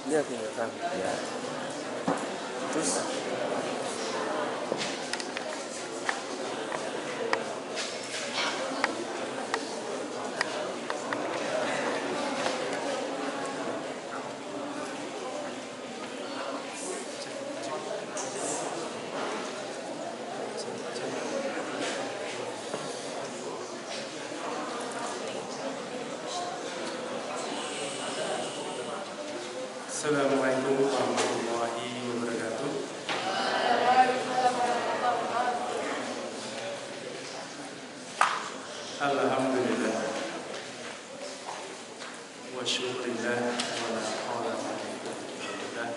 Lihat ini kan ya. Terus Assalamualaikum warahmatullahi wabarakatuh. Alhamdulillah wa syukurillah wa la hawla wa la quwwata illa billah.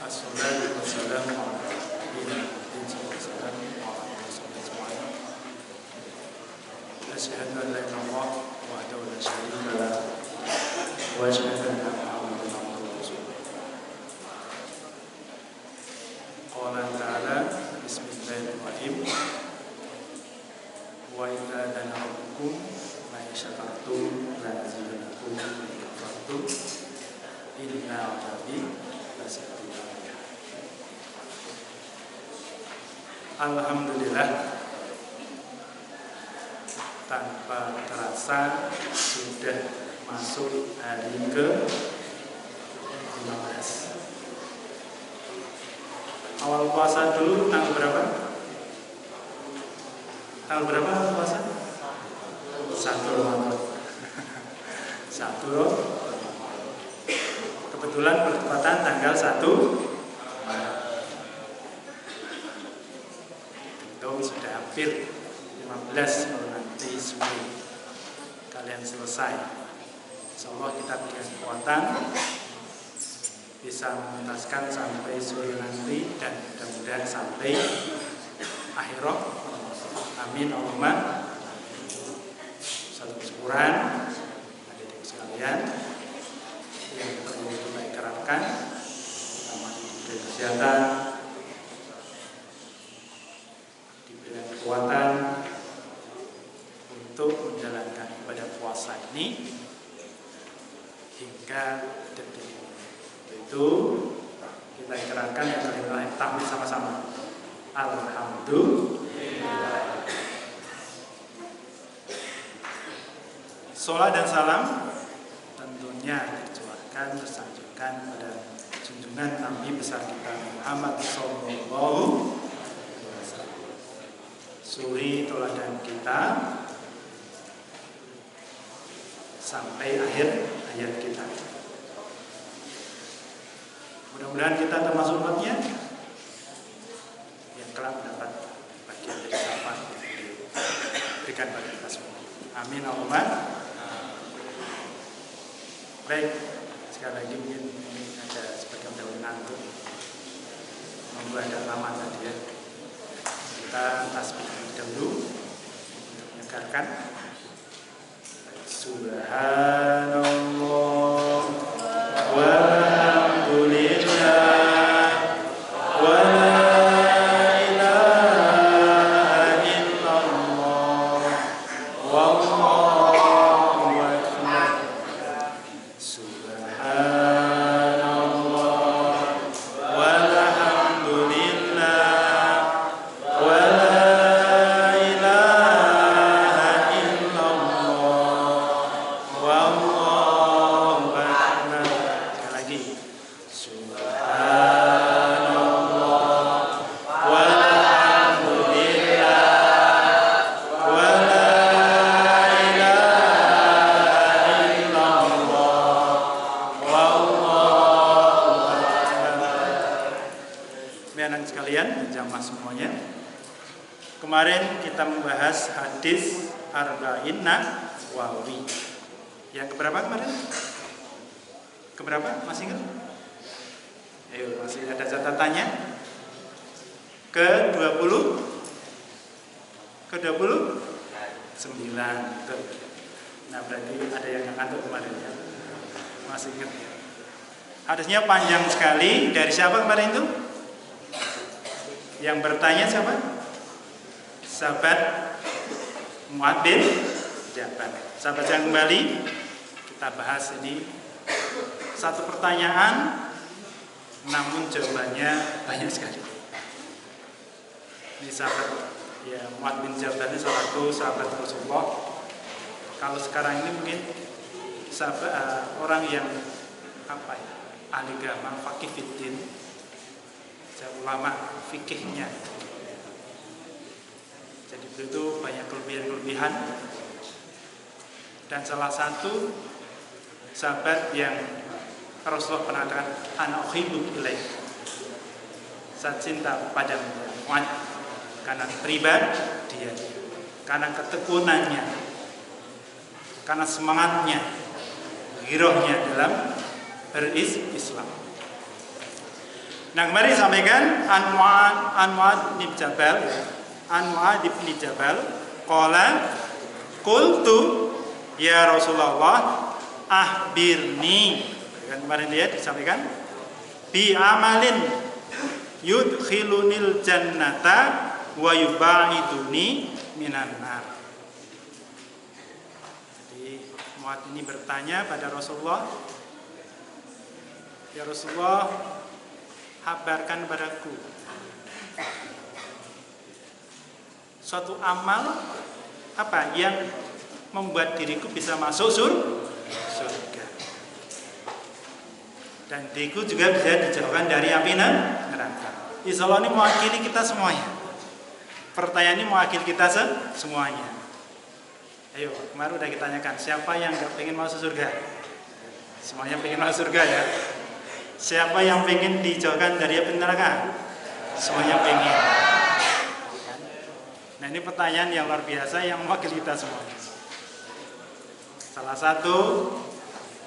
Assalatu wassalamu ala rasulillah asyhadu an la ilaha illallah wahdahu la syarika lah wa asyhadu anna Muhammadan abduhu wa rasuluh. Qala ta'ala bismillahirrahmanirrahim. Wa idza dana rabbukum la syakartum la azidannakum wa in kafartum inna 'adzabi lasyadid. Alhamdulillah, tanpa terasa sudah masuk hari ke-15. Awal puasa dulu tanggal berapa? Tanggal berapa awal puasa? 1 Ramadan. 1 Ramadan. Kebetulan bertepatan tanggal 1 Maret. Itu sudah hampir 15 kalau nanti sore kalian selesai. Insyaallah kita punya kekuatan bisa menuntaskan sampai sore nanti dan mudah-mudahan sampai akhir Ramadan. Amin Allahumma. Satu syukuran adik-adik sekalian yang perlu kita ikrarkan sama diberi kesehatan, diberi kekuatan untuk menjalankan ibadah puasa ini hingga detik ini. Itu kita ikrarkan yang terakhir tahmid sama-sama. Alhamdulillah. Salat dan salam tentunya dicurahkan tersanjungkan pada junjungan Nabi besar kita Muhammad sallallahu alaihi wasallam, suri teladan kita sampai akhir hayat kita. Mudah-mudahan kita termasuk umatnya yang kelak mendapat bagian dari syafaat yang diberikan pada kita semua. Amin Allahumma. Baik, sekali lagi mungkin ini ada sebagian dari ngantuk, membuat ada lama tadi ya. Kita tasbih dahulu untuk menyegarkan. Subhanallah walhamdulillah wa la ilaha illallah wallahu akbar. Subhanallah walhamdulillah wa la ilaha illallah wallahu akbar. Sekali lagi. Subhanallah walhamdulillah wa la ilaha illallah wallahu akbar. Anak sekalian, jamaah semuanya. Kemarin kita membahas hadis Arba'in Nawawi. Yang keberapa kemarin? Keberapa? Masih ingat? Ayo, masih ada catatannya? Ke-20? Ke-29. Nah, berarti ada yang ngantuk kemarin ya. Masih ingat ya? Hadisnya panjang sekali. Dari siapa kemarin itu? Yang bertanya siapa? Sahabat Mu'adz bin Jabal. Sahabat yang kembali, kita bahas ini satu pertanyaan, namun jawabannya banyak sekali. Ini sahabat, ya Mu'adz bin Jabal ini salah satu sahabat Rasulullah. Kalau sekarang ini mungkin sahabat, orang yang ahli agama, faqih fiddin, ulama fikihnya. Jadi beliau itu banyak kelebihan-kelebihan. Dan salah satu sahabat yang Rasulullah pernah katakan, ana uhibbu ilaik, saya cinta padamu Mu'adz, karena pribadi dia, karena ketekunannya, karena semangatnya, girohnya dalam berislam. Nah, kemarin disampaikan an Mu'adz bin Jabal, qala qultu ya Rasulullah ahbirni. Kan kemarin dia disampaikan bi amalin yudkhilunil jannata wa yubaiduni minan nar. Jadi Mu'adz ini bertanya pada Rasulullah, ya Rasulullah, kabarkan padaku suatu amal apa yang membuat diriku bisa masuk surga, dan diriku juga bisa dijauhkan dari api neraka. Insya Allah ini mewakili kita semuanya. Pertanyaan ini mewakili kita semuanya. Ayo, kemarin udah kita tanyakan, siapa yang gak pengen masuk surga? Semuanya pengen masuk surga ya. Siapa yang pengen dijauhkan dari api neraka? Semuanya pengen. Nah, ini pertanyaan yang luar biasa yang mewakili kita semua. Salah satu,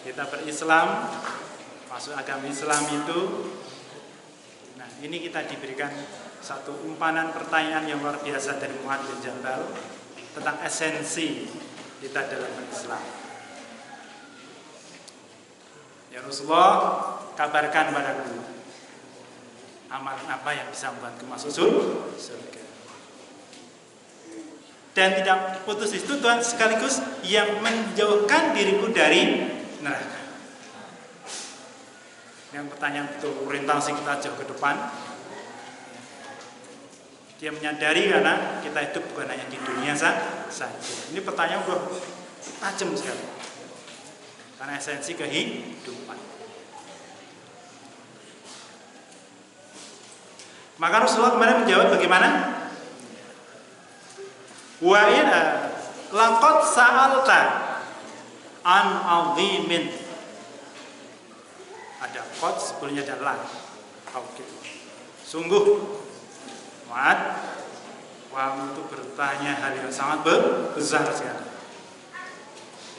kita berislam, masuk agama Islam itu, nah ini kita diberikan satu umpanan pertanyaan yang luar biasa dari Mu'adz bin Jabal tentang esensi kita dalam berislam. Ya Rasulullah, kabarkan padaku amalan apa yang bisa membuatku masuk surga. Dan tidak putus itu Tuhan sekaligus yang menjauhkan diriku dari neraka. Yang pertanyaan itu orientasi kita jauh ke depan. Dia menyadari karena kita hidup bukan hanya di dunia saja. Ini pertanyaan udah tajam sekali. Karena esensi kehidupan. Maka Rasulullah kemarin menjawab bagaimana? Wa ina laqad sa'alta an 'azimin. Ada qad sebelumnya ada la. Gitu. Sungguh Mu'adz, kamu itu bertanya hal yang sangat besar sekali,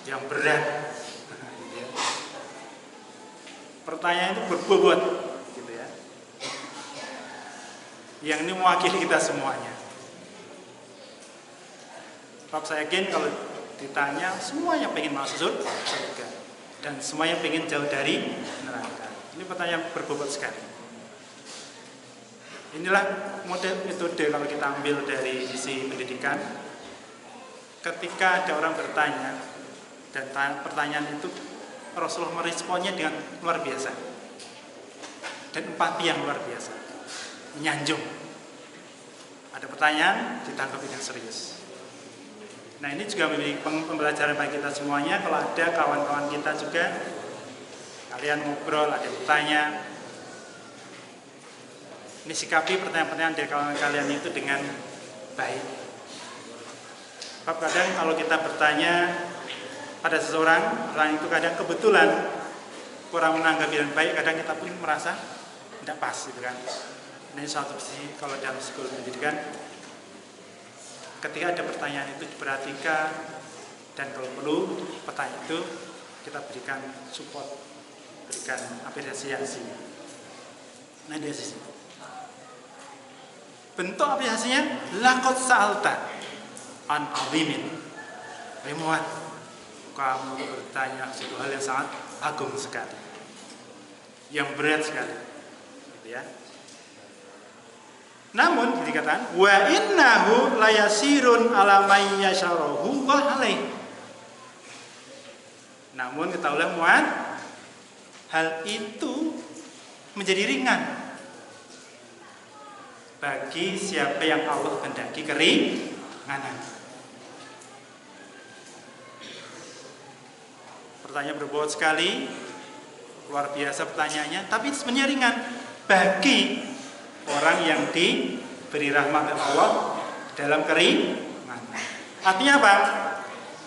yang berat. Pertanyaan itu berbobot, gitu ya. Yang ini mewakili kita semuanya. Sebab saya yakin kalau ditanya semuanya pengen masuk surga dan semuanya pengen jauh dari neraka. Ini pertanyaan berbobot sekali. Inilah model metode kalau kita ambil dari sisi pendidikan. Ketika ada orang bertanya dan pertanyaan itu Rasulullah meresponnya dengan luar biasa dan empati yang luar biasa, menyanjung. Ada pertanyaan ditanggapi dengan serius. Nah, ini juga menjadi pembelajaran bagi kita semuanya. Kalau ada kawan-kawan kita juga, kalian ngobrol, ada bertanya, ini sikapi pertanyaan-pertanyaan dari kawan kalian itu dengan baik. Sebab kadang kalau kita bertanya pada seseorang, orang itu kadang kebetulan kurang menanggapi dengan baik, kadang kita pun merasa tidak pas, gitu kan. Ini suatu sisi kalau dalam sekolah pendidikan, ketika ada pertanyaan itu diperhatikan dan kalau perlu pertanyaan itu kita berikan support, berikan apresiasi. Nah, dia sisi. Bentuk apresiasinya laqad sa'alta an 'azimin. Mu'adz, kamu bertanya suatu hal yang sangat agung sekali, yang berat sekali, gitu ya. Namun dikatakan wa innahu layasirun ala may yasharahu wa alaih. Namun ketahuilah Mu'adz, hal itu menjadi ringan bagi siapa yang Allah kehendaki keringanan. Pertanyaan berbobot sekali, luar biasa pertanyaannya, tapi sebenarnya ringan bagi orang yang diberi rahmat Allah dalam keringanan. Artinya apa?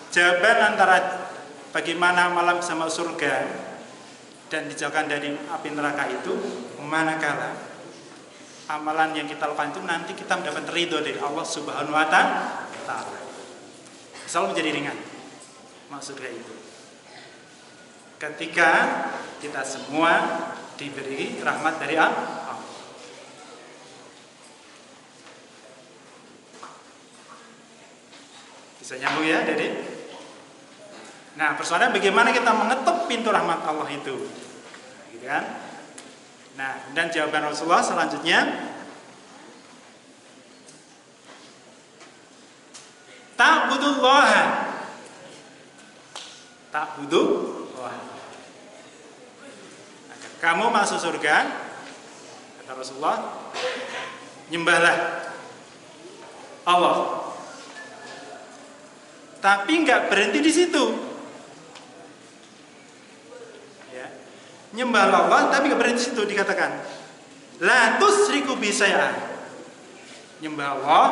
Jawaban antara bagaimana malam sama surga dan dijauhkan dari api neraka itu, manakala amalan yang kita lakukan itu nanti kita mendapat ridho dari Allah Subhanahu wa Ta'ala. Selalu menjadi ringan masuk surga itu. Ketika kita semua diberi rahmat dari Allah. Bisa nyambung ya, Dede? Nah, persoalan bagaimana kita mengetuk pintu rahmat Allah itu, gitu kan? Nah, dan jawaban Rasulullah selanjutnya, ta'budullah. Kamu masuk surga, kata Rasulullah, nyembahlah Allah. Tapi nggak berhenti di situ. Ya. Nyembah Allah, tapi nggak berhenti di situ, dikatakan la tusyriku bi syai'an. Nyembah Allah,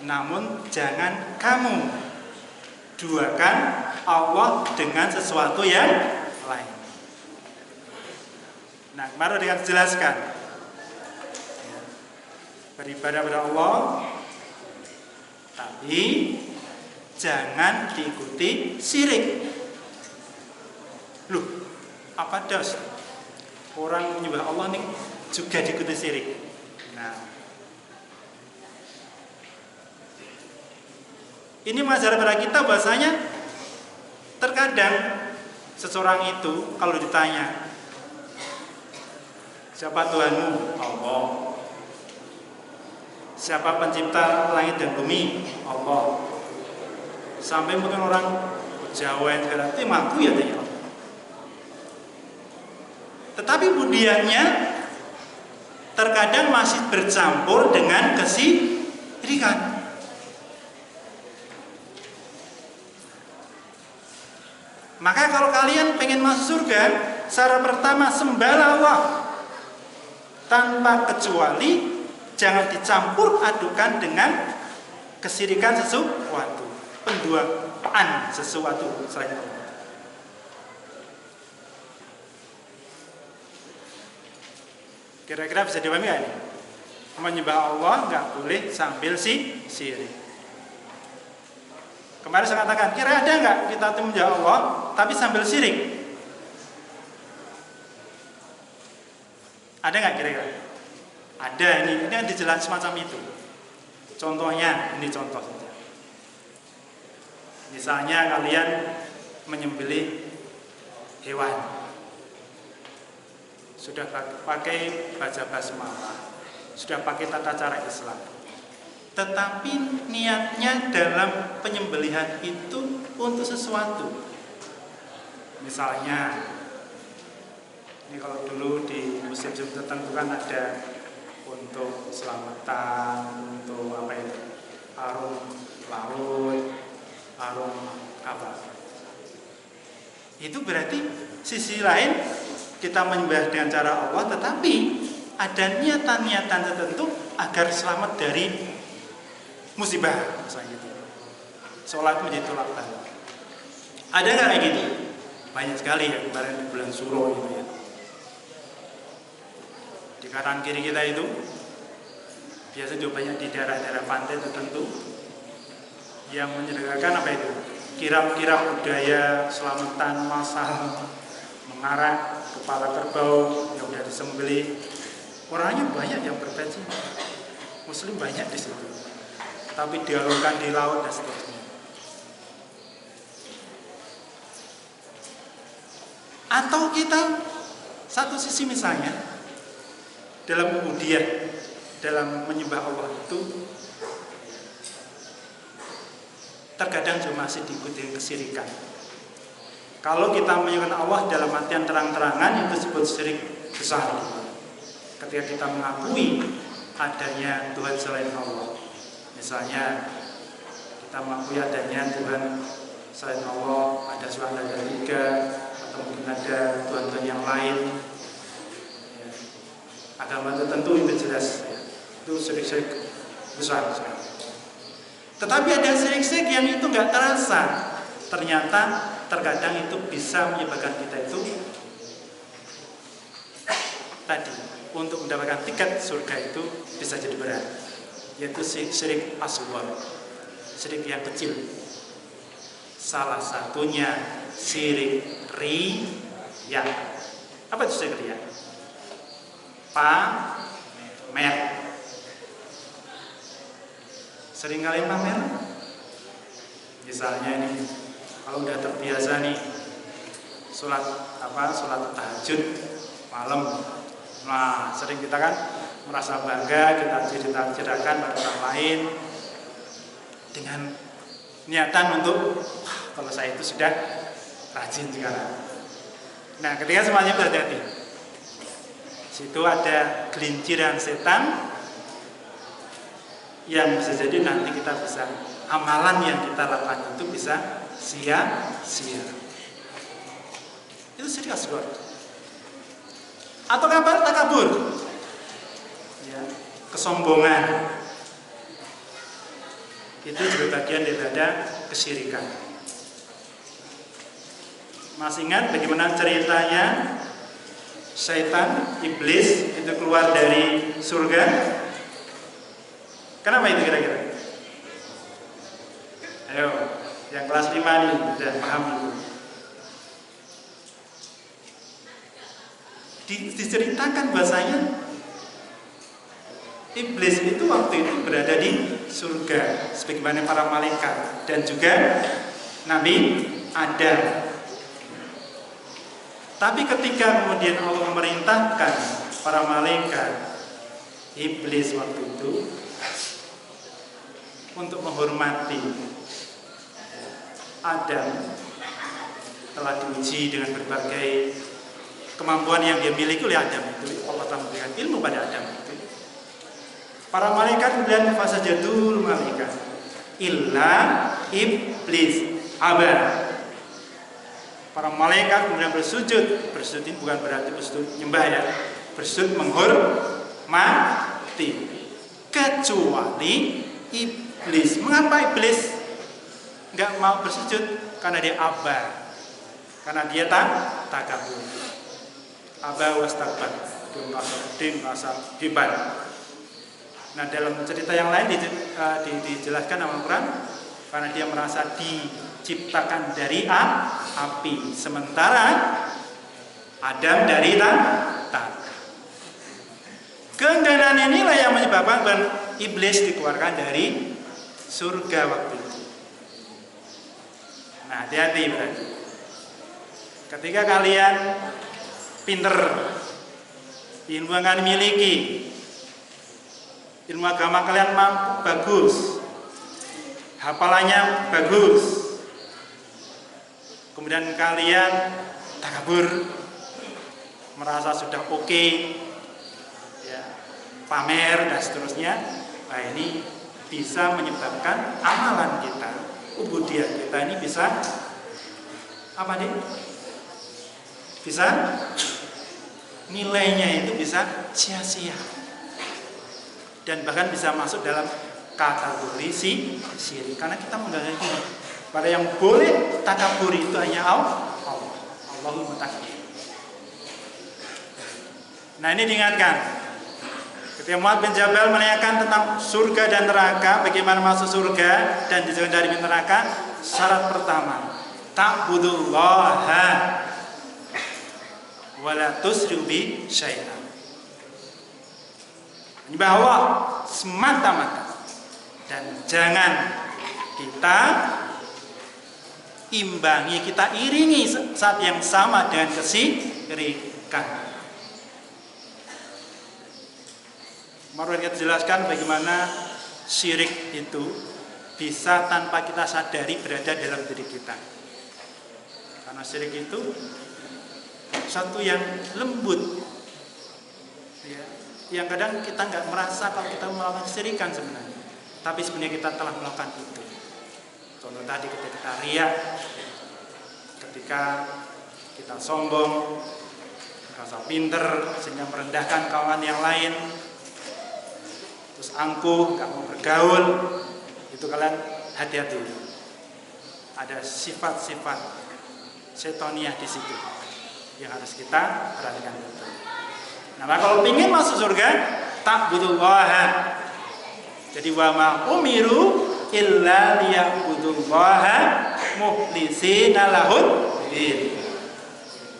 namun jangan kamu duakan Allah dengan sesuatu yang lain. Nah, kemarin dengan dijelaskan beribadah pada Allah, tapi jangan diikuti syirik. Loh, apa das? Orang menyembah Allah nih juga diikuti syirik. Nah, ini mengajar pada kita bahasanya terkadang seseorang itu kalau ditanya, siapa Tuhanmu? Allah. Siapa pencipta langit dan bumi? Allah. Sampai mungkin orang Jawa yang berarti maku ya tanya. Tetapi budiannya terkadang masih bercampur dengan kesyirikan. Maka kalau kalian pengen masuk surga, syarat pertama sembahlah Allah tanpa kecuali, jangan dicampur adukan dengan kesyirikan sesuatu, penduaan sesuatu selain Allah. Kira-kira bisa dipahami nggak ini? Menyembah Allah nggak boleh sambil syirik. Kemarin saya katakan, kira ada nggak kita menyembah Allah tapi sambil syirik? Ada nggak kira-kira? Ada, ini dijelaskan semacam itu. Contohnya, ini contoh saja. Misalnya kalian menyembelih hewan, sudah pakai baca basmalah, sudah pakai tata cara Islam, tetapi niatnya dalam penyembelihan itu untuk sesuatu. Misalnya, ini kalau dulu di musim tertentu kan ada untuk selamatan, untuk apa itu, arum laut, arum apa. Itu berarti sisi lain kita menyembah dengan cara Allah, tetapi ada niatan-niatan tertentu agar selamat dari musibah, misalnya gitu. Sholat menjadi tolak bala. Ada nggak kayak gitu? Banyak sekali ya kemarin di bulan Suro itu ya. Di kanan kiri kita itu biasa juga banyak di daerah-daerah pantai tertentu yang menyediakan apa itu? Kirap-kirap budaya selamatan massal, mengarak kepala kerbau yang sudah disembelih. Orangnya banyak yang berpensi, Muslim banyak di situ, tapi dialogkan di laut dan seterusnya. Atau kita satu sisi misalnya dalam kemudian dalam menyembah Allah itu terkadang juga masih diikuti kesyirikan. Kalau kita menyekutukan Allah dalam artian terang-terangan, itu disebut syirik besar. Ketika kita mengakui adanya Tuhan selain Allah, misalnya kita mengakui adanya Tuhan selain Allah, ada Tuhan ada tiga, atau mungkin ada Tuhan-Tuhan yang lain, ya. Agama tertentu itu jelas, ya. Itu syirik-syirik besar. Tetapi ada syirik-syirik yang itu nggak terasa, ternyata terkadang itu bisa menyebabkan kita itu tadi untuk mendapatkan tiket surga itu bisa jadi berat, yaitu syirik asghar, syirik yang kecil. Salah satunya syirik riya. Apa itu syirik riya? Pamer. Sering kali pamer. Misalnya ini, kalau udah terbiasa nih sholat tahajud malam, nah sering kita kan merasa bangga, kita ceritakan pada orang lain dengan niatan untuk kalau saya itu sudah rajin sekarang. Nah, ketika semuanya berhati-hati, situ ada gelinciran setan yang bisa jadi nanti kita bisa, amalan yang kita lakukan itu bisa sia-sia. Itu syirik asghar. Atau takabur, ya, kesombongan. Itu juga bagian daripada kesyirikan. Masih ingat bagaimana ceritanya syaitan, iblis itu keluar dari surga? Kenapa itu kira-kira? Ayo, yang kelas 5 nih sudah paham dulu. Diceritakan bahasanya iblis itu waktu itu berada di surga sebagaimana para malaikat dan juga Nabi Adam. Tapi ketika kemudian Allah memerintahkan para malaikat, iblis waktu itu untuk menghormati Adam, telah diuji dengan berbagai kemampuan yang dia miliki oleh Adam itu. Allah telah memberikan ilmu pada Adam itu. Para malaikat kemudian fasajadul malaikat illa iblis aba. Para malaikat kemudian bersujud. Bersujud ini bukan berarti bersujud nyembah ya, bersujud menghormati, kecuali iblis. Mengapa iblis nggak mau bersujud? Karena dia aba, karena dia takabur. Aba wastakbar, dia merasa hebat. Nah, dalam cerita yang lain dijelaskan sama Al-Quran, karena dia merasa diciptakan dari api, sementara Adam dari tanah. Keengganan inilah yang menyebabkan iblis dikeluarkan dari surga waktu itu. Nah, hati-hati berarti. Ketika kalian pinter, ilmu yang kalian miliki, ilmu agama kalian mampu, bagus, hafalannya bagus, kemudian kalian takabur, merasa sudah oke, ya, pamer dan seterusnya. Nah, ini bisa menyebabkan amalan kita, ubudiyah kita ini bisa apa nih? Bisa nilainya itu bisa sia-sia dan bahkan bisa masuk dalam kategori syirik. Karena kita menganggap ini, pada yang boleh takabur itu hanya Allah. Allahumma takbir. Nah, ini diingatkan. Ketika Mu'adz bin Jabal menanyakan tentang surga dan neraka, bagaimana masuk surga dan dijauhkan dari neraka, syarat pertama, ta'budullaha wala tusyriku bi syai'an. Bahwa semata-mata dan jangan kita imbangi, kita iringi saat yang sama dengan kesyirikan. Kemarin kita jelaskan bagaimana syirik itu bisa tanpa kita sadari berada dalam diri kita. Karena syirik itu satu yang lembut, ya, yang kadang kita nggak merasa kalau kita melakukan kesyirikan sebenarnya, tapi sebenarnya kita telah melakukan itu. Contoh tadi ketika kita riak, ketika kita sombong, merasa pinter sehingga merendahkan kawan yang lain, terus angkuh, nggak mau bergaul, itu kalian hati-hati. Ada sifat-sifat setoniah di situ yang harus kita perhatikan betul. Nah, kalau ingin masuk surga, tak butuh wahab. Jadi wa ma umiru illa liya'budullaha mukhlisina lahud din.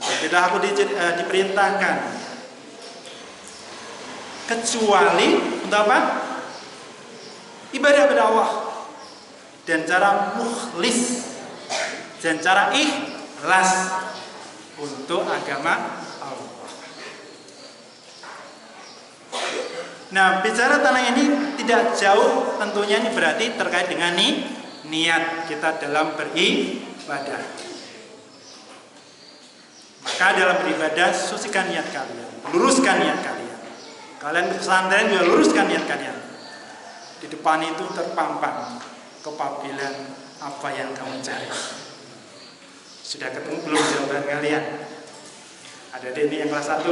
Tidak aku diperintahkan kecuali untuk apa? Ibadah kepada Allah dan cara mukhlis dan cara ikhlas untuk agama Allah. Nah, bicara tentang ini tidak jauh tentunya, ini berarti terkait dengan niat kita dalam beribadah. Maka dalam beribadah sucikan niat kalian, luruskan niat kalian. Kalian pesantren juga luruskan niat kalian. Di depan itu terpampang kepabilan apa yang kamu cari. Sudah ketemu belum jawaban kalian? Ada ini yang kelas 1,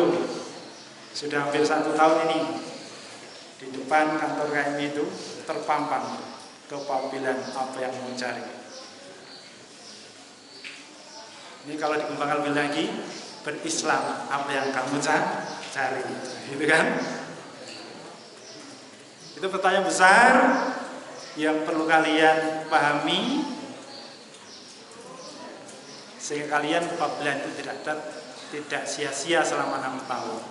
sudah hampir 1 tahun ini. Di depan kantor KMI itu terpampang kepabilan apa yang kamu cari. Ini kalau dikembangkan lebih lagi, berislam apa yang kamu cari, gitu kan? Itu pertanyaan besar yang perlu kalian pahami sehingga kalian kepabilan itu tidak sia-sia selama 6 tahun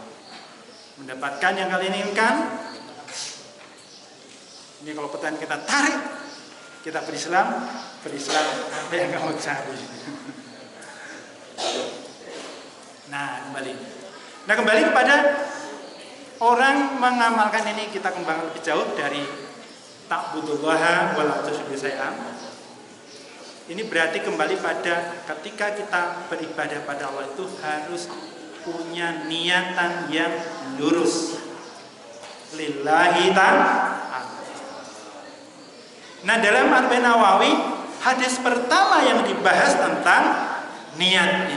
mendapatkan yang kalian inginkan. Ini kalau pertanyaan kita tarik, kita berislam apa yang kamu cari. Nah, kembali kepada orang mengamalkan ini, kita kembangkan lebih jauh dari ta'budullaha wa la tusyriku syai'an. Ini berarti kembali pada ketika kita beribadah pada Allah itu harus punya niatan yang lurus lillahi ta'ala. Nah, dalam Arba'in Nawawi hadis pertama yang dibahas tentang niat ini.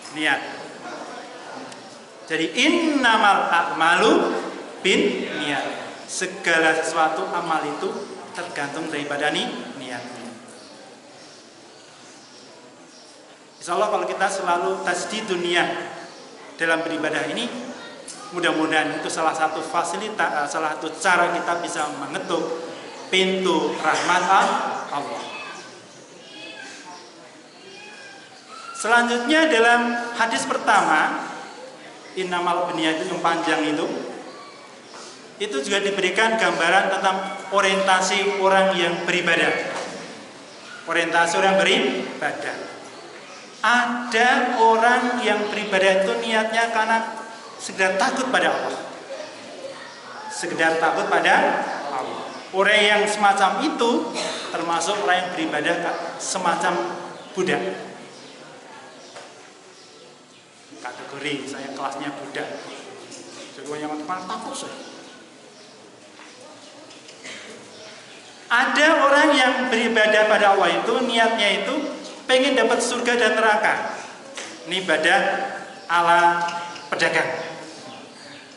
Niat. Jadi innamal a'malu bin niat. Segala sesuatu amal itu tergantung daripada niatnya. Insyaallah kalau kita selalu tasdidun niat dalam beribadah ini, mudah-mudahan itu salah satu fasilitas, salah satu cara kita bisa mengetuk pintu rahmat Allah. Selanjutnya dalam hadis pertama, innamal biniyat itu yang panjang itu juga diberikan gambaran tentang orientasi orang yang beribadah. Orientasi orang beribadah. Ada orang yang beribadah itu niatnya karena sekedar takut pada Allah. Sekedar takut pada Allah. Orang yang semacam itu termasuk orang yang beribadah semacam budak. Kategori saya kelasnya budak. Jadi yang takut saya. Ada orang yang beribadah pada Allah itu niatnya itu pengen dapat surga dan neraka. Ini ibadah ala pedagang.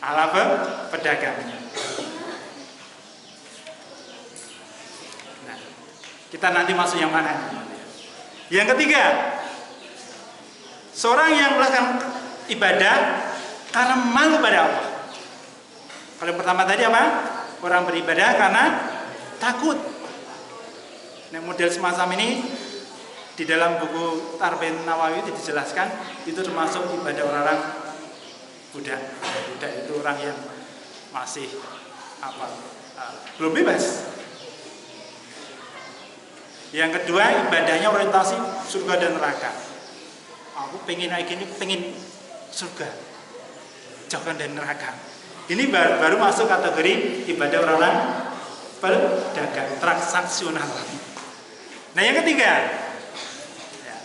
Ala pedagang. Nah, kita nanti masuk yang mana? Yang ketiga, seorang yang melakukan ibadah karena malu pada Allah. Kalau yang pertama tadi apa? Orang beribadah karena takut. Nah, model semacam ini di dalam buku Arba'in Nawawi itu dijelaskan, itu termasuk ibadah orang budak. Budak itu orang yang masih belum bebas. Yang kedua, ibadahnya orientasi surga dan neraka. Aku pengen kayak gini, pengen surga, jauhkan dari neraka. Ini baru masuk kategori ibadah orang berdagang, transaksional. Nah yang ketiga, ya,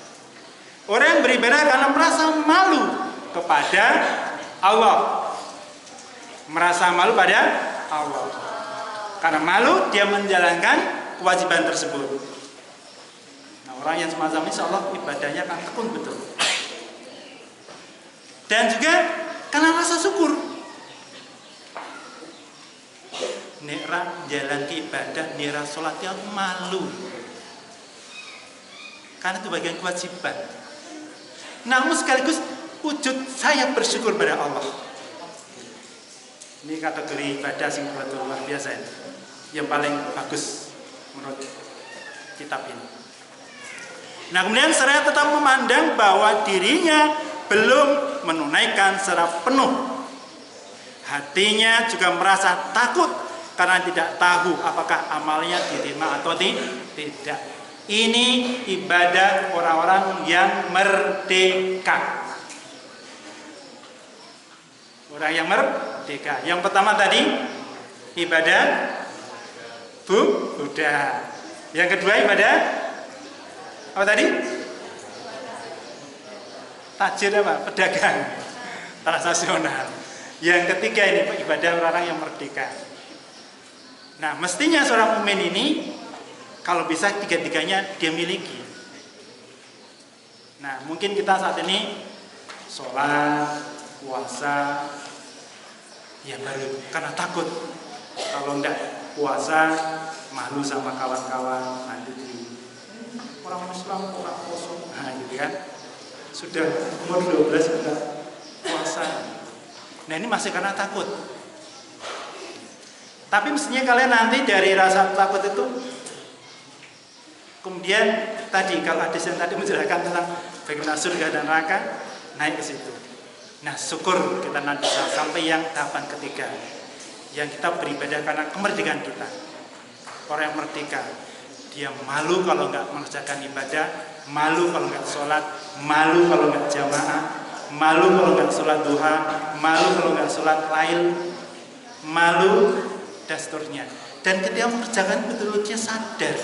orang yang beribadah karena merasa malu kepada Allah. Merasa malu pada Allah. Karena malu dia menjalankan kewajiban tersebut. Nah orang yang semacam ini insya Allah ibadahnya akan tekun betul. Dan juga karena rasa syukur. Nera jalan ke ibadah, nera sholat yang malu. Karena itu bagian kewajiban. Namun sekaligus wujud saya bersyukur pada Allah. Ini kategori ibadah sing luar biasa ini. Yang paling bagus menurut kitab ini. Nah kemudian saya tetap memandang bahwa dirinya belum menunaikan secara penuh. Hatinya juga merasa takut karena tidak tahu apakah amalnya diterima atau tidak. Ini ibadah orang-orang yang merdeka. Orang yang merdeka. Yang pertama tadi ibadah Buddha. Yang kedua ibadah apa tadi? Tajir apa? Pedagang transaksional. Yang ketiga ini ibadah orang yang merdeka. Nah mestinya seorang mukmin ini kalau bisa tiga-tiganya dia miliki. Nah mungkin kita saat ini sholat, puasa, ya baru karena takut kalau enggak puasa malu sama kawan-kawan nanti orang Islam orang kosong, nah gitu kan. Sudah umur 12 sudah puasa. Nah ini masih karena takut. Tapi mestinya kalian nanti dari rasa takut itu kemudian tadi kalau hadis yang tadi menjelaskan tentang bagaimana surga dan neraka naik ke situ. Nah syukur kita nanti bisa sampai yang tahapan ketiga yang kita beribadah karena kemerdekaan kita. Orang yang merdeka dia malu kalau nggak mengerjakan ibadah, malu kalau nggak sholat, malu kalau nggak jamaah, malu kalau nggak sholat duha, malu kalau nggak sholat lail, malu dan seterusnya. Dan ketika mengerjakan betul-betul sadar.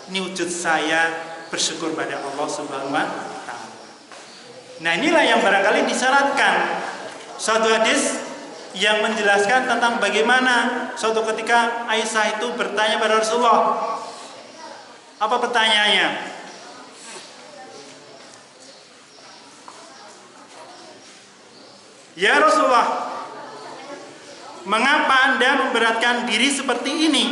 Ini wujud saya bersyukur pada Allah Subhanahu wa Ta'ala. Nah inilah yang barangkali disyaratkan suatu hadis yang menjelaskan tentang bagaimana suatu ketika Aisyah itu bertanya pada Rasulullah. Apa pertanyaannya? Ya Rasulullah, mengapa Anda memberatkan diri seperti ini?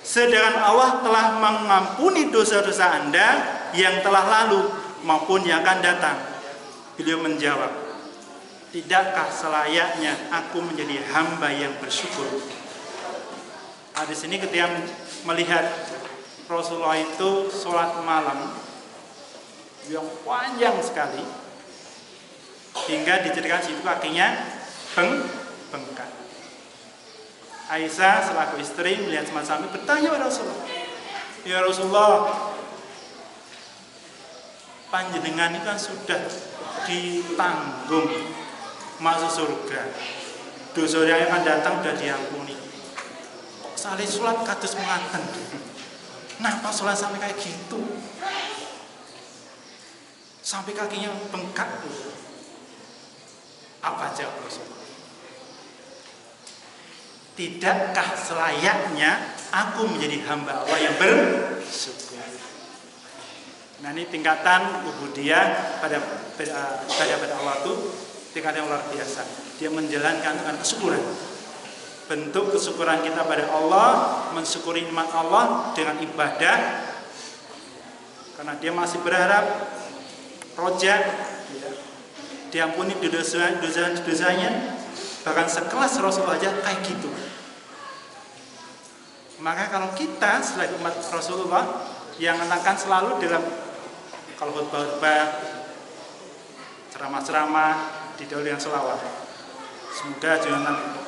Sedangkan Allah telah mengampuni dosa-dosa Anda yang telah lalu maupun yang akan datang. Beliau menjawab, tidakkah selayaknya aku menjadi hamba yang bersyukur? Di sini ketika melihat Rasulullah itu sholat malam yang panjang sekali hingga diceritakan situ kakinya bengkak. Aisyah selaku istri melihat semacam itu bertanya kepada Rasulullah, ya Rasulullah, panjenengan ini kan sudah ditanggung masuk surga, dosa yang akan datang sudah diampuni, kok salih sholat kados mengaten, nah pas sholat sampai kayak gitu, sampai kakinya bengkak, apa jawab Rasulullah? Tidakkah selayaknya aku menjadi hamba Allah yang bersyukur? Nah ini tingkatan ubudiyah pada Allah itu tingkatan yang luar biasa. Dia menjalankan dengan kesyukuran. Bentuk kesyukuran kita pada Allah, mensyukuri nikmat Allah dengan ibadah. Karena dia masih berharap roja, ya, diampuni dosa-dosanya. Bahkan sekelas Rasulullah aja kayak gitu. Maka kalau kita sebagai umat Rasulullah yang menentangkan selalu dalam kalau khutbah-khutbah, ceramah-ceramah didahului dengan selawat. Semoga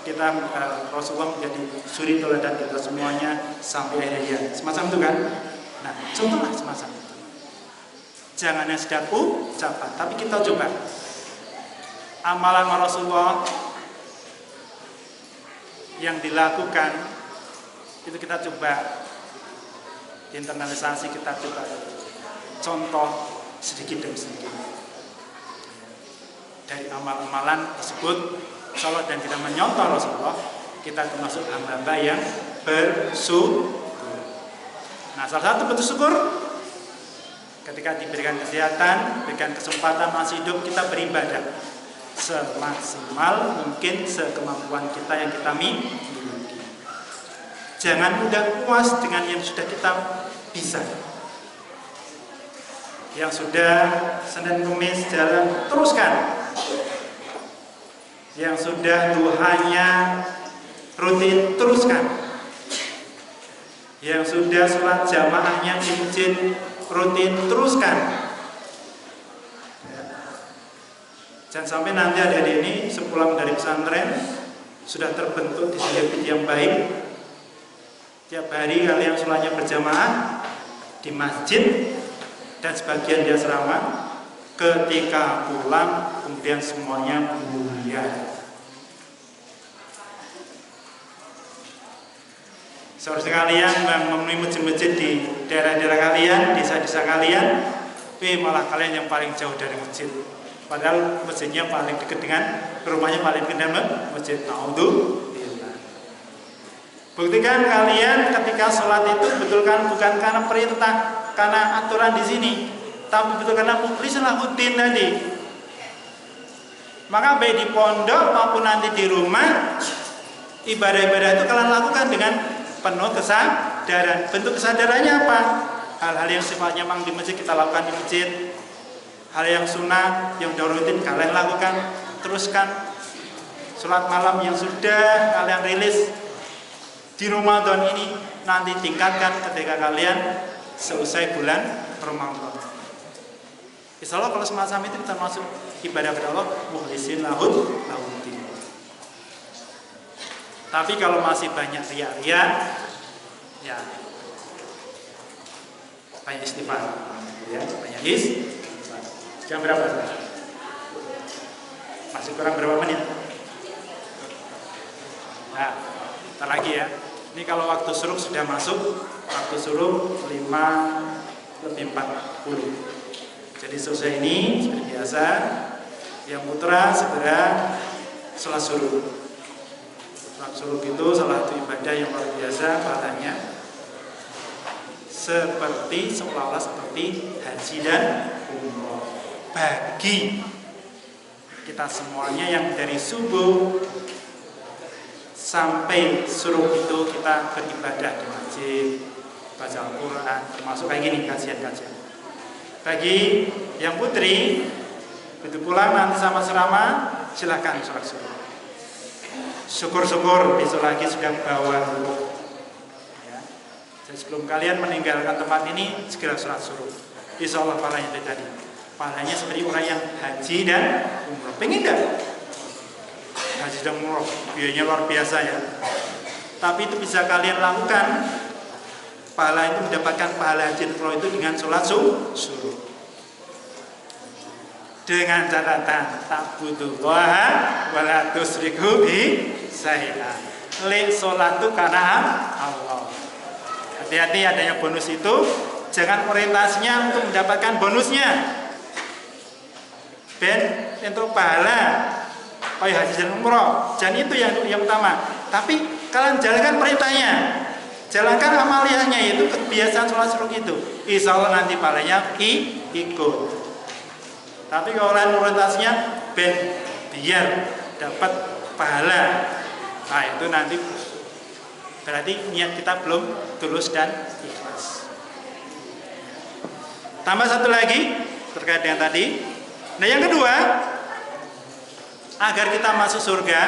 kita Rasulullah menjadi suri teladan kita semuanya sampai akhir hayat. Semacam itu kan? Nah, contohlah semacam itu. Jangan hanya sekedar ucapan, tapi kita coba amalan Rasulullah yang dilakukan itu kita coba internalisasi, kita coba contoh sedikit demi sedikit dari amal-amalan tersebut. Salat dan kita menyontoh Rasulullah, kita termasuk hamba-hamba yang bersyukur. Nah, salah satu bentuk syukur ketika diberikan kesehatan, diberikan kesempatan masih hidup, kita beribadah semaksimal mungkin sekemampuan kita yang kita miliki. Jangan mudah puas dengan yang sudah kita bisa. Yang sudah Senin Kemis jalan, teruskan. Yang sudah duhanya rutin, teruskan. Yang sudah sholat jamaahnya di masjid rutin, teruskan. Jangan sampai nanti adik-adik ini sepulang dari pesantren sudah terbentuk di habit yang baik. Tiap hari kalian sholatnya berjamaah di masjid dan sebagian di asrama. Ketika pulang kemudian semuanya buyar. Saudara kalian yang memenuhi masjid-masjid di daerah-daerah kalian, desa-desa kalian, tapi malah kalian yang paling jauh dari masjid. Padahal masjidnya paling dekat dengan rumahnya, paling dekat dengan masjid. Naudzubillah. Buktikan kalian ketika sholat itu betulkan bukan karena perintah, karena aturan di sini, tapi betul karena mukhlishuddin tadi. Maka baik di pondok maupun nanti di rumah, ibadah-ibadah itu kalian lakukan dengan penuh kesadaran. Bentuk kesadarannya apa? Hal-hal yang sifatnya memang di masjid kita lakukan di masjid. Hal yang sunnah, yang rutin kalian lakukan, teruskan. Sholat malam yang sudah kalian rilis di Ramadan ini, nanti tingkatkan ketika kalian selesai bulan Ramadan. Insya Allah kalau semacam itu kita masuk ibadah kepada Allah mukhlisin lahud-lahudin. Tapi kalau masih banyak riya-riya, ya banyak istighfar, ya banyak istighfar. Jam berapa? Masih kurang berapa menit? Nah, ntar lagi ya. Ini kalau waktu suruh sudah masuk, waktu suruh 5:40. Jadi selesai ini seperti biasa. Yang putra segera sholat suruh. Sholat suruh itu salah satu ibadah yang luar biasa pahalanya, seperti seolah-olah seperti haji dan umroh bagi kita semuanya yang dari subuh sampai suruh itu kita beribadah di masjid, baca Al-Quran, termasuk kayak gini kajian-kajian. Bagi yang putri begitu pulang nanti sama serama, silakan sholat suruh. Syukur-syukur besok lagi sudah bawa ya. Dan sebelum kalian meninggalkan tempat ini segera sholat suruh. Insya Allah pahalanya itu tadi. Pahalanya seperti orang yang haji dan umroh. Pengen nggak? Haji dan umroh biayanya luar biasa ya. Tapi itu bisa kalian lakukan. Pahala itu mendapatkan pahala haji dan umroh itu dengan sholat suruh. Dengan catatan ta'budullaha wa la tusyriku bi syai'a. Sholat itu karena Allah. Hati-hati adanya bonus itu, jangan orientasinya untuk mendapatkan bonusnya. Ben untuk pahala kayak haji dan umroh. Jangan itu yang utama. Tapi kalian jalankan perintahnya. Jalankan amaliyahnya, yaitu kebiasaan sholat suruh itu. Insya Allah nanti pahalanya ikut. Tapi kalau kalian orientasinya biar dapat pahala, nah itu nanti berarti niat kita belum tulus dan ikhlas. Tambah satu lagi terkait dengan tadi. Nah yang kedua, agar kita masuk surga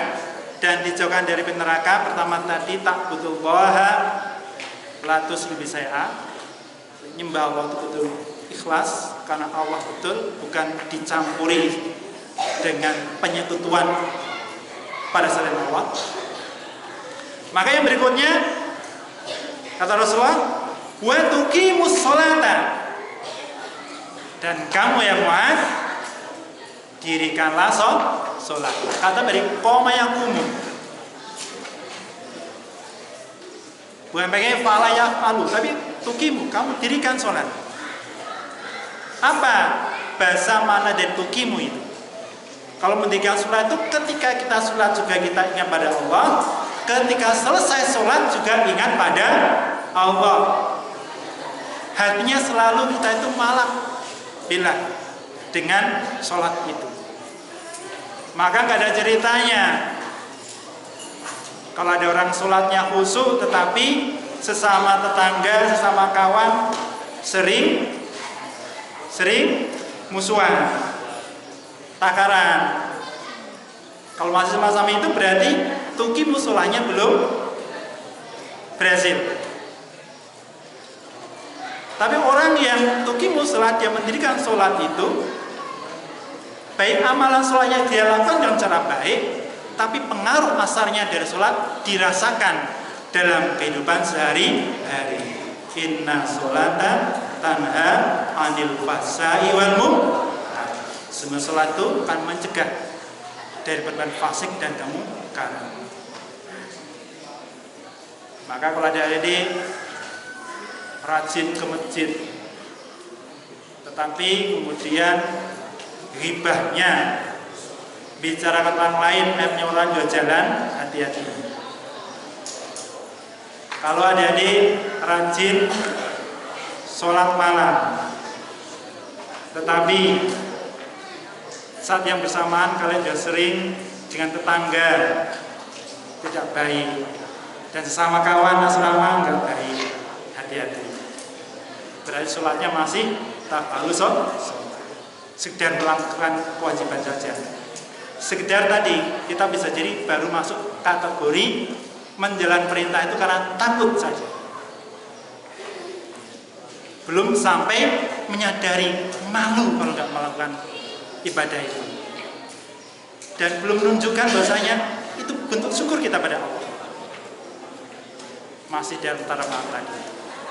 dan dijauhkan dari neraka, pertama tadi ta'budullaha la tusyriku bi syai'a, nyembah Allah itu betul ikhlas karena Allah betul, bukan dicampuri dengan penyekutuan pada selain Allah. Maka yang berikutnya kata Rasulullah, wa tuqimus sholata, dan kamu ya Mu'adz dirikanlah sholat. Kata dari koma yang umum, bukan pakai fala ya falu, tapi tukimu, kamu dirikan sholat. Apa bahasa mana dari tukimu itu? Kalau mendirikan sholat itu ketika kita sholat juga kita ingat pada Allah, ketika selesai sholat juga ingat pada Allah. Hatinya selalu kita itu malah bila dengan sholat itu. Maka nggak ada ceritanya kalau ada orang sholatnya khusyuk tetapi sesama tetangga, sesama kawan sering musuhan, takaran. Kalau masih sama-sama itu berarti tukimu sholahnya belum berhasil. Tapi orang yang tukimu sholat, dia mendirikan sholat itu, baik amalan sholatnya dia lakukan dengan cara baik, tapi pengaruh asarnya dari sholat dirasakan dalam kehidupan sehari-hari. Inna sholata tanha anil fahsai wal munkar. Semua sholat itu akan mencegah dari perbuatan fasik dan kemungkaran. Maka kalau ada adik rajin ke masjid, tetapi kemudian ghibahnya bicara ke orang lain, aibnya orang jual jalan, hati-hati. Kalau adik-adik rajin sholat malam, tetapi saat yang bersamaan kalian sudah sering dengan tetangga tidak baik dan sesama kawan asrama nggak baik, hati-hati. Berarti sholatnya masih tak halus, sekedar melakukan kewajiban saja. Sekedar tadi kita bisa jadi baru masuk kategori menjalankan perintah itu karena takut saja, belum sampai menyadari malu kalau nggak melakukan ibadah itu, dan belum menunjukkan bahasanya itu bentuk syukur kita pada Allah. Masih dalam taraf tadi.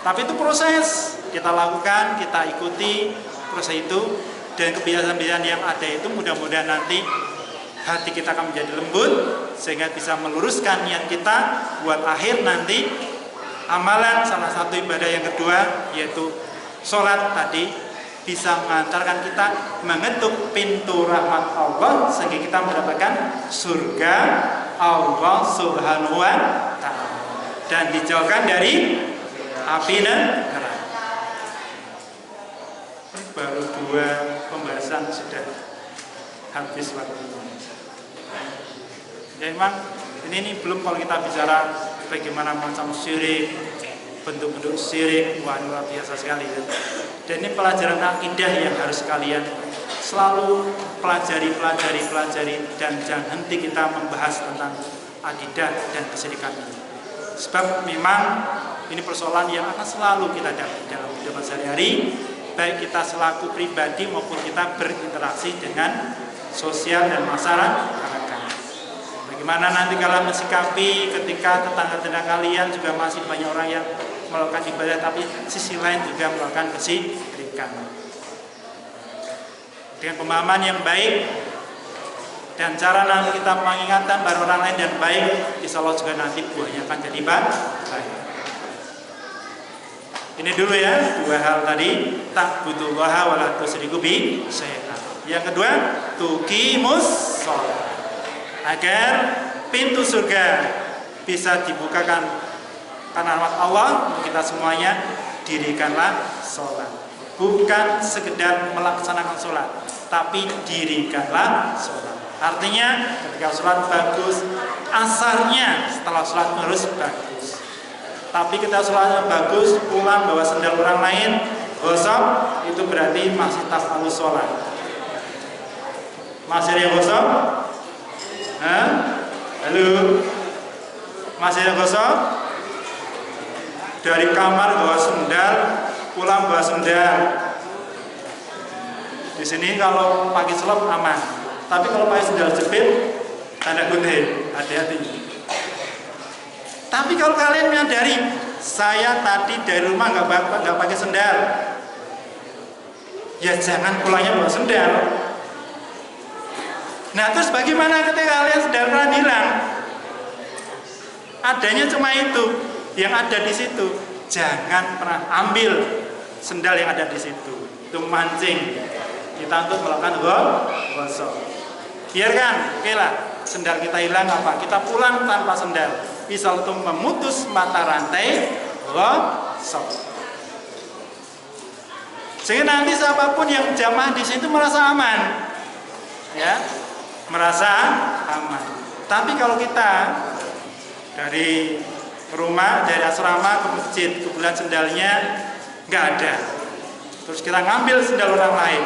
Tapi itu proses kita lakukan, kita ikuti proses itu, dan kebiasaan-kebiasaan yang ada itu mudah-mudahan nanti hati kita akan menjadi lembut sehingga bisa meluruskan niat kita buat akhir nanti amalan salah satu ibadah yang kedua yaitu sholat tadi bisa mengantarkan kita mengetuk pintu rahmat Allah sehingga kita mendapatkan surga Allah Subhanahu wa ta'ala dan dijauhkan dari api neraka. Baru 2 pembahasan sudah habis waktunya. Ya memang ini belum kalau kita bicara bagaimana macam syirik, bentuk-bentuk syirik, wah luar biasa sekali ya. Dan ini pelajaran akidah yang harus kalian selalu pelajari dan jangan henti kita membahas tentang akidah dan kesyirikan ini. Sebab memang ini persoalan yang akan selalu kita dapat dalam kehidupan sehari-hari, baik kita selaku pribadi maupun kita berinteraksi dengan sosial dan masyarakat. Bagaimana nanti kalian mensikapi ketika tetangga-tetangga kalian juga masih banyak orang yang melakukan ibadah tapi sisi lain juga melakukan kesyirikan. Dengan pemahaman yang baik dan cara nanti kita mengingatkan pada orang lain dan baik, insya Allah juga nanti buahnya akan jadi baik. Ini dulu ya 2 hal tadi, ta'budullaha wa la tusyriku bihi syai'an. Yang kedua, tuqimus shalah. Agar pintu surga bisa dibukakan karena rahmat Allah untuk kita semuanya, dirikanlah sholat. Bukan sekedar melaksanakan sholat, tapi dirikanlah sholat. Artinya ketika sholat bagus, asarnya setelah sholat harus bagus. Tapi kita sholatnya bagus, pulang bawa sendal orang lain, gosok, itu berarti masih tafalus sholat. Masih ada yang gosok? Halo, masih ada gosok? Dari kamar bawa sendal, pulang bawa sendal. Di sini kalau pakai selop aman, tapi kalau pakai sendal jepit, tanda kutip, hati-hati. Tapi kalau kalian menyadari, saya tadi dari rumah nggak pakai sendal, ya jangan pulangnya bawa sendal. Nah terus bagaimana ketika kalian sendal kalian hilang? Adanya cuma itu yang ada di situ. jangan pernah ambil sendal yang ada di situ. Itu mancing kita untuk melakukan ghusl. Biarkan, oke lah, sendal kita hilang apa? Kita pulang tanpa sendal. Bisa untuk memutus mata rantai ghusl. Sehingga nanti siapapun yang jamaah di situ merasa aman, ya, merasa aman. Tapi kalau kita dari rumah, dari asrama ke masjid, kebetulan sendalnya nggak ada, terus kita ngambil sendal orang lain,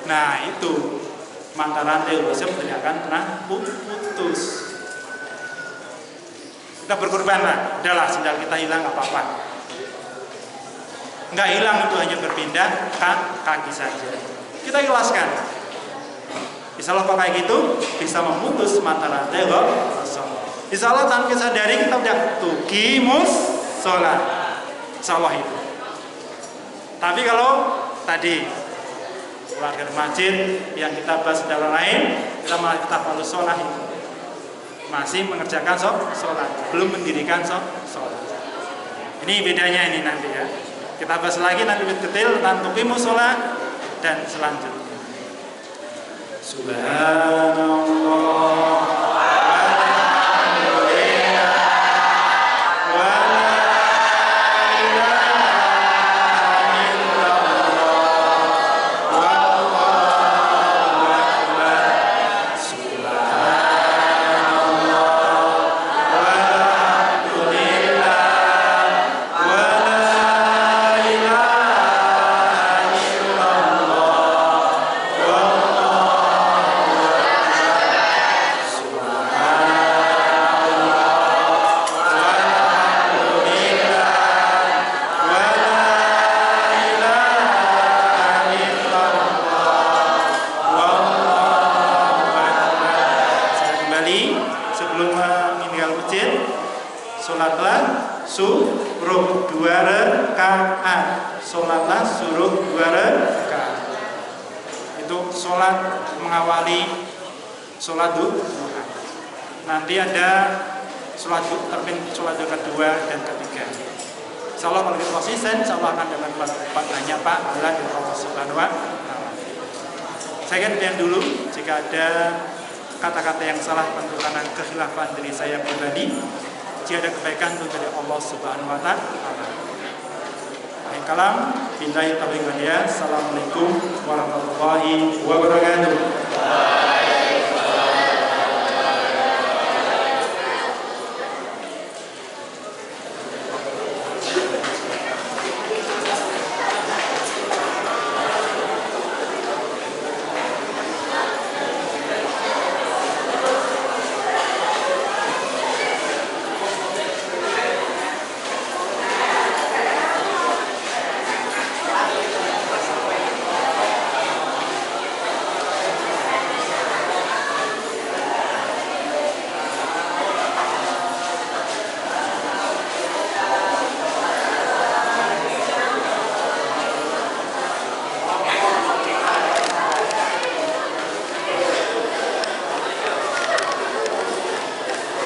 nah itu mata rantai ghusl tidak akan pernah putus. Kita berkorban lah, udahlah sendal kita hilang nggak apa-apa. Nggak hilang, itu hanya berpindah kaki saja. Kita ikhlaskan. Insya Allah kalau kayak gitu bisa memutus mata rantai ghusl. Insya Allah tanpa kita sadari kita udah tuqimus sholat. Insya Allah itu. Tapi kalau tadi pulang dari masjid yang kita bahas dalam lain, kita malah kita lalu sholat itu masih mengerjakan sholat, belum mendirikan sholat. Ini bedanya ini nanti ya. Kita bahas lagi nanti lebih detail tentang tuqimus sholat dan selanjutnya. Subhanallah. Sebelum meninggal masjid, sholatlah suruh 2 rakaat. Sholatlah suruh 2 rakaat. Itu sholat mengawali sholat duha. Nanti ada sholat kedua dan ketiga. Insya Allah kalau kita konsisten, insya Allah akan dapat banyak pahala dari Allah Subhanahu wa Ta'ala. Saya kan lihat dulu jika ada kata-kata yang salah tentu karena kekhilafan dari saya pribadi. Jika ada kebaikan itu dari Allah Subhanahu wa Ta'ala. Baik kalam, billahi taufiq wal hidayah. Assalamualaikum warahmatullahi wabarakatuh.